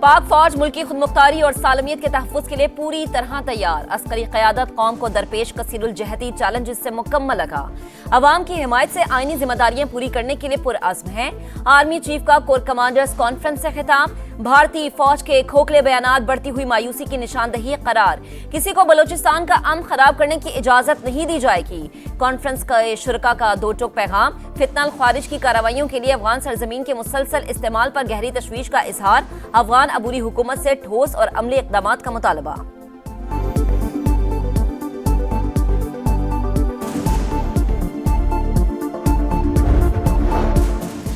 पाक फौज मुल्की खुदमुख्तारी और सालमियत के तहफ़्फ़ुज़ के लिए पूरी तरह तैयार। अस्करी क़यादत कौम को दरपेश कसीरुल जहती चैलेंज से मुकम्मल लगा। अवाम की हिमायत से आईनी जिम्मेदारियां पूरी करने के लिए पुरअज़्म है। आर्मी चीफ का कोर कमांडर्स कॉन्फ्रेंस से खिताब। भारतीय फौज के खोखले बयानात बढ़ती हुई मायूसी की निशानदही करार। किसी को बलोचिस्तान का अमन खराब करने की इजाजत नहीं दी जाएगी। कॉन्फ्रेंस के शुरका का दो टोक पैगाम। फितनल खारिज की कार्रवाइयों के लिए अफगान सरजमीन के मुसलसल इस्तेमाल पर गहरी तशवीश का इजहार। अफगान अबूरी हुकूमत से ठोस और अमली इक़दामात का मुतालबा।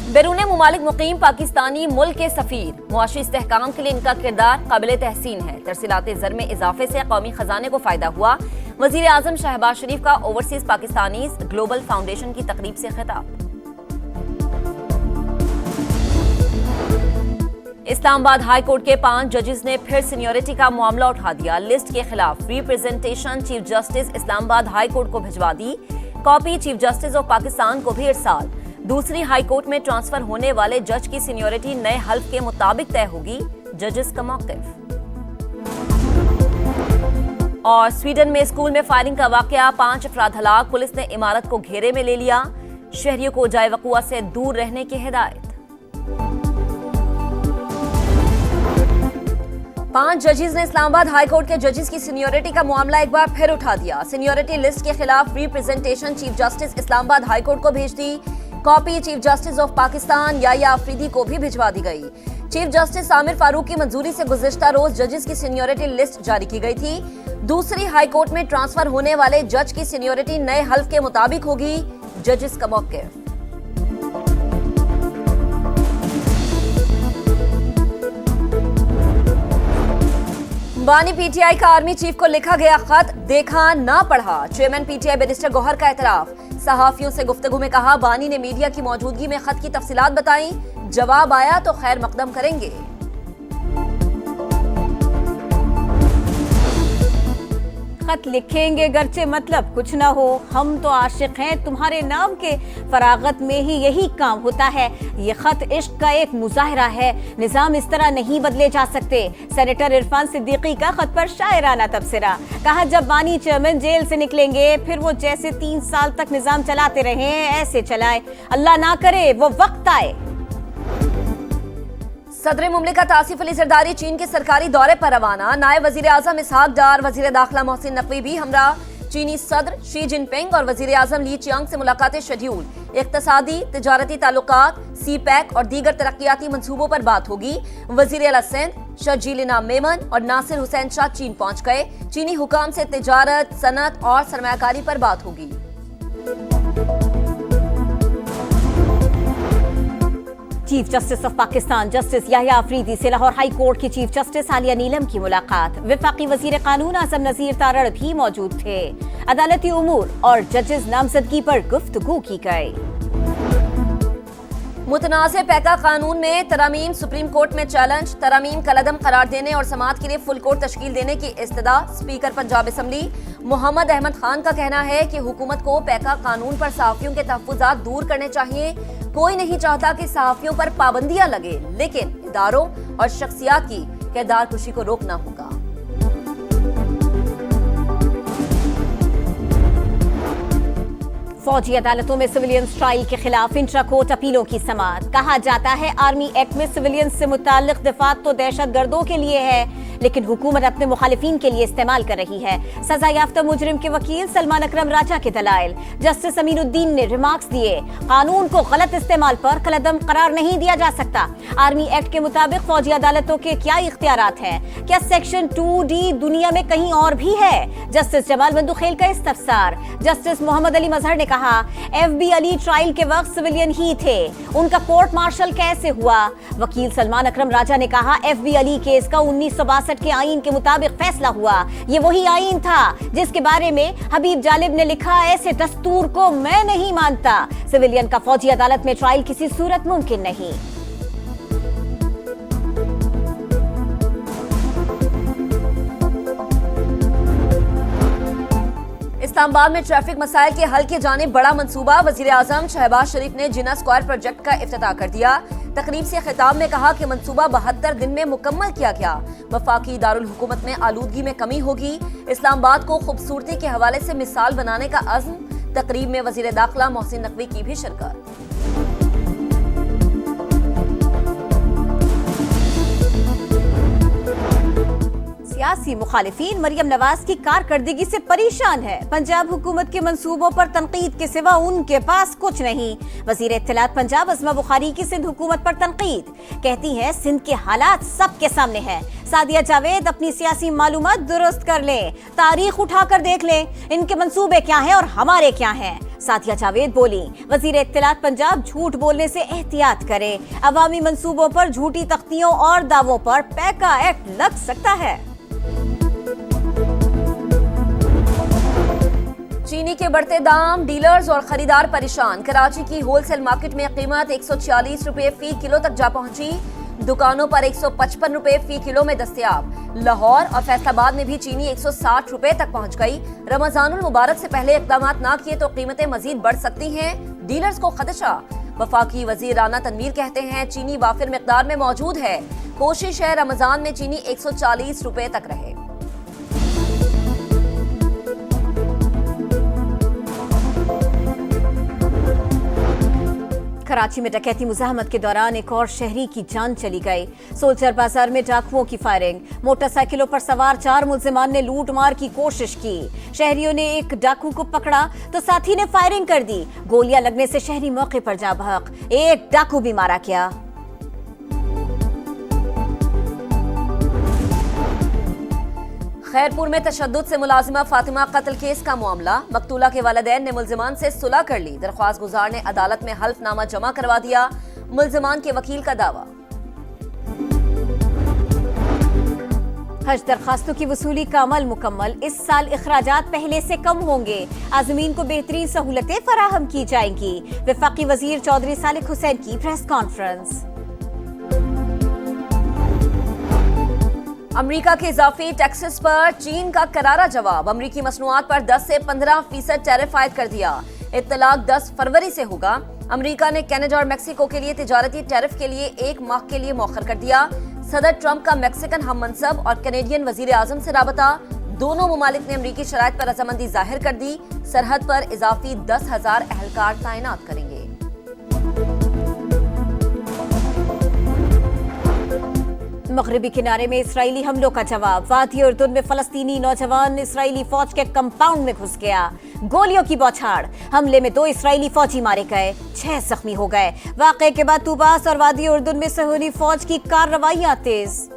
बैरून मुमालिक मुकीम पाकिस्तानी मुल्क के सफीर। मुआशी इस्तेहकाम के लिए इनका किरदार काबिल तहसीन है। तरसीलात ज़र में इजाफे से कौमी खजाने को फायदा हुआ। वजीर आजम शहबाज शरीफ का ओवरसीज पाकिस्तानीज ग्लोबल फाउंडेशन की तकरीब से खिताब। इस्लामाबाद हाई कोर्ट के 5 जजेस ने फिर सीनियरिटी का मामला उठा दिया। लिस्ट के खिलाफ representation chief justice Islamabad high court को भिजवा दी। Copy chief justice of Pakistan को भी इरसाल। दूसरी हाई कोर्ट में ट्रांसफर होने वाले जज की सीनियरिटी नए हल्फ के मुताबिक तय होगी। जजेस का मौक़िफ़। और स्वीडन में स्कूल में फायरिंग का वाकया, 5 अफराद हलाक। पुलिस ने इमारत को घेरे में ले लिया। शहरियों को जाए वक़ुआ से दूर रहने की हिदायत। 5 जजेस ने इस्लामाबाद हाई कोर्ट के जजेस की सीनियरिटी का मामला एक बार फिर उठा दिया। सीनियरिटी लिस्ट के खिलाफ representation chief justice Islamabad high court को भेज दी। Copy chief justice of Pakistan Yahya Afridi को भी भिजवा दी गई। चीफ जस्टिस आमिर फारूक की मंजूरी से गुज़िश्ता रोज जजेस की सीनियरिटी लिस्ट जारी की गई थी। दूसरी हाई कोर्ट में ट्रांसफर होने वाले जज की सीनियरिटी नए हल्फ के मुताबिक होगी। जजेस का मौक़िफ़। बानी पीटीआई का आर्मी चीफ को लिखा गया खत देखा ना पढ़ा। चेयरमैन पीटीआई बैरिस्टर गौहर का एतराफ। सहाफियों से गुफ्तगू में कहा, बानी ने मीडिया की मौजूदगी में खत की तफसीलात बताई। जवाब आया तो खैर मकदम करेंगे। खत लिखेंगे गरचे मतलब कुछ ना हो, हम तो आशिक हैं तुम्हारे नाम के। फरागत में ही यही काम होता है। ये खत इश्क का एक मुजाहरा है। निजाम इस तरह नहीं बदले जा सकते। सेनेटर इरफान सिद्दीकी का खत पर शायराना तबसरा। कहा, जब बानी चेयरमैन जेल से निकलेंगे फिर वो जैसे 3 साल तक निजाम चलाते रहे ऐसे चलाए। अल्लाह ना करे वो वक्त आए। सदर मुमलिकत आसिफ अली जरदारी चीन के सरकारी दौरे पर रवाना। नायब वजीर आजम इसहाक डार, वजीर दाखिला मोहसिन नकवी भी हमरा। चीनी सदर शी जिनपिंग और वजीर आजम ली चियांग से मुलाकातें शेड्यूल। इक्तसादी तिजारती ताल्लुकात, सी पैक और दीगर तरक्याती मंसूबों पर बात होगी। वजीर आला सिंध शर्जील इनाम मेमन और नासिर हुसैन शाह चीन पहुंच गए। चीनी हुकाम से तिजारत, सनत और सरमायाकारी पर बात होगी। Chief justice of Pakistan justice Yahya Afridi से लाहौर हाई कोर्ट की चीफ जस्टिस आलिया नीलम की मुलाकात। वफाकी वजीर कानून आजम नजीर तारड़ भी मौजूद थे। अदालती उमूर और जजेस नामजदगी पर गुफ्तगू की गई। मुतनाज़े पैका कानून में तरामीम सुप्रीम कोर्ट में चैलेंज। तरामीम कलअदम करार देने और समाअत के लिए फुल कोर्ट तश्कील देने की इस्तदा। स्पीकर पंजाब असम्बली मोहम्मद अहमद खान का कहना है कि हुकूमत को पैका कानून पर सहाफियों के तहफ़्फ़ुज़ात दूर करने चाहिए। कोई नहीं चाहता कि सहाफियों पर पाबंदियां लगे, लेकिन इदारों और शख्सियात की किरदार कुशी को रोकना होगा। फौजी अदालतों में सिविलियंस ट्रायल के खिलाफ इंट्रा कोर्ट अपीलों की समाअत। कहा जाता है आर्मी एक्ट में सिविलियंस से मुताल्लिक दिफात तो दहशत गर्दों के लिए है, लेकिन हुकूमत अपने मुखालिफिन के लिए इस्तेमाल कर रही है। सजा याफ्ता मुजरिम के वकील सलमान अकरम राजा के दलाइल। जस्टिस अमीनुद्दीन ने रिमार्क्स दिए, कानून को गलत इस्तेमाल पर कलअदम करार नहीं दिया जा सकता। आर्मी एक्ट के मुताबिक फौजी अदालतों के क्या इख्तियारात हैं? क्या सेक्शन 2D दुनिया में कहीं और भी है? जस्टिस जमाल बंदुखेल का इस्तफसार। जस्टिस मोहम्मद अली मजहर ने कहा, FB अली ट्रायल के वक्त सिविलियन ही थे, उनका कोर्ट मार्शल कैसे हुआ? वकील सलमान अकरम राजा ने कहा, FB अली केस का 1962 के आईन के मुताबिक फैसला हुआ। ये वही आईन था जिसके बारे में हबीब जालिब ने लिखा, ऐसे दस्तूर को मैं नहीं मानता। सिविलियन का फौजी अदालत में ट्रायल किसी सूरत मुमकिन नहीं। इस्लामाबाद में ट्रैफिक मसाइल के हल के जाने बड़ा मंसूबा। वजीर आजम शहबाज शरीफ ने जिन्ना स्क्वायर प्रोजेक्ट का इफ्तिताह कर दिया। तकरीब से खिताब में कहा कि मंसूबा 72 दिन में मुकम्मल किया गया। वफाकी दारुल हुकूमत में आलूदगी में कमी होगी। इस्लामाबाद को खूबसूरती के हवाले से मिसाल बनाने का अज़्म। तकरीब में वजीर दाखिला मोहसिन नकवी की भी शिरकत। सियासी मुखालिफिन मरियम नवाज की कारकर्दगी से परेशान है। पंजाब हुकूमत के मंसूबों पर तनकीद के सिवा उनके पास कुछ नहीं। वजीर इत्तलात पंजाब अज़मा बुखारी की सिंध हुकूमत पर तनकीद, कहती है सिंध के हालात सबके सामने हैं। सादिया जावेद अपनी सियासी मालूमात दुरुस्त कर लें, तारीख उठाकर देख लें, इनके मंसूबे क्या हैं और हमारे क्या हैं। सादिया जावेद बोली, वजीर इत्तलात पंजाब झूठ बोलने से एहतियात करे। अवामी मंसूबों पर झूठी तख्तियों और दावों पर पैका एक्ट लग सकता है। चीनी के बढ़ते दाम, डीलर्स और खरीदार परेशान। कराची की होलसेल मार्केट में कीमत 140 रुपए फी किलो तक जा पहुंची। दुकानों पर 155 रुपए फी किलो में दस्तयाब। लाहौर और फैसलाबाद में भी चीनी 160 रुपए तक पहुंच गई। रमजानुल मुबारक से पहले इक़दाम ना किए तो कीमतें मजीद बढ़ सकती हैं, डीलर्स को खदशा। वफाकी वजीर राना तनवीर कहते हैं चीनी वाफिर मिकदार में मौजूद है। कोशिश है रमजान में चीनी 140 रुपए तक रहे। कराची में डकैती मुज़ाहमत के दौरान एक और शहरी की जान चली गई। सोल्जर बाजार में डाकुओं की फायरिंग। मोटरसाइकिलों पर सवार 4 मुल्जिमान ने लूट मार की कोशिश की। शहरियों ने एक डाकू को पकड़ा तो साथी ने फायरिंग कर दी। गोलियां लगने से शहरी मौके पर जा बहक। एक डाकू भी मारा गया। खैरपुर में तशद्दुद से मुलाजिमा फातिमा कत्ल केस का मामला। मकतूला के वालिदैन ने मुल्जिमान से सुलह कर ली। दरख्वास्त गुजार ने अदालत में हल्फनामा जमा करवा दिया। मुल्जिमान के वकील का दावा। हज दरखास्तों की वसूली का अमल मुकम्मल। इस साल इखराजात पहले से कम होंगे। आज़मीन को बेहतरीन सहूलतें फराहम की जाएंगी। वफाकी वजीर चौधरी सालिक हुसैन की प्रेस कॉन्फ्रेंस। अमेरिका के इजाफी टैक्सेस पर चीन का करारा जवाब। अमेरिकी मसनूआत पर 10 से 15% टैरिफ आयद कर दिया। इत्तलाक 10 फरवरी से होगा। अमेरिका ने कनाडा और मेक्सिको के लिए तिजारती टैरिफ के लिए 1 माह के लिए मौखर कर दिया। सदर ट्रंप का मैक्सिकन हम मनसब और कैनेडियन वजीर आजम से राबता। दोनों ममालिक ने अमेरिकी शराइत पर रजामंदी जाहिर कर दी। सरहद पर इजाफी 10,000 एहलकार तैनात करेंगे। मगरबी किनारे में इसराइली हमलों का जवाब। वादी उर्दुन में फलस्तीनी नौजवान इसराइली फौज के कंपाउंड में घुस गया। गोलियों की बौछार। हमले में 2 इसराइली फौजी मारे गए, 6 जख्मी हो गए। वाक़े के बाद तुबास और वादी उर्दुन में सहूनी फौज की कार्रवाइयां तेज।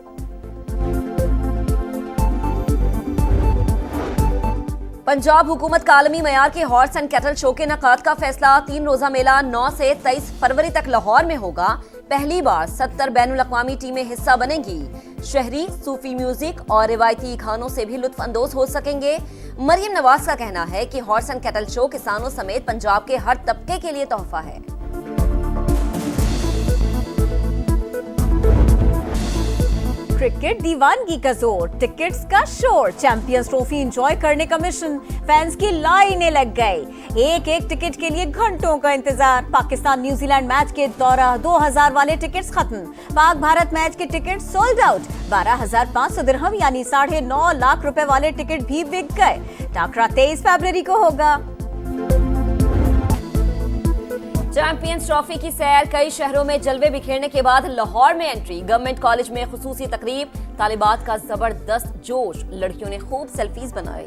पंजाब हुकूमत का आलमी मयार के हॉर्स एंड कैटल शो के नकाद का फैसला। 3 रोजा मेला 9 से 23 फरवरी तक लाहौर में होगा। पहली बार 70 बैनुल अक़वामी टीमें हिस्सा बनेंगी। शहरी सूफी म्यूजिक और रिवायती खानों से भी लुत्फ अंदोज हो सकेंगे। मरियम नवाज का कहना है कि हॉर्स एंड कैटल शो किसानों समेत पंजाब के हर तबके के लिए तोहफा है। क्रिकेट दीवानगी का जोर, टिकट्स का शोर। चैंपियंस ट्रॉफी एंजॉय करने का मिशन। फैंस की लाइनें लग गई। एक टिकट के लिए घंटों का इंतजार। पाकिस्तान न्यूजीलैंड मैच के दौरान 2000 वाले टिकट्स खत्म। पाक भारत मैच के टिकट सोल्ड आउट। 12,500 दिरहम यानी 9.5 लाख रुपए वाले टिकट भी बिक गए। टाकरा 23 फरवरी को होगा। चैंपियंस ट्रॉफी की सैर। कई शहरों में जलवे बिखेरने के बाद लाहौर में एंट्री। गवर्नमेंट कॉलेज में खुसूसी तकरीब। तालिबात का जबरदस्त जोश। लड़कियों ने खूब सेल्फीज बनाई।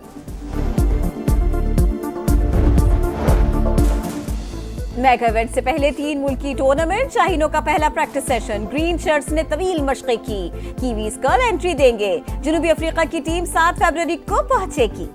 मेगा इवेंट से पहले 3 मुल्की टूर्नामेंट। शाहीनों का पहला प्रैक्टिस सेशन। ग्रीन शर्ट्स ने तवील मशक़ें की। कीवीज कल एंट्री देंगे। जनूबी अफ्रीका की टीम 7 फरवरी को पहुंचेगी।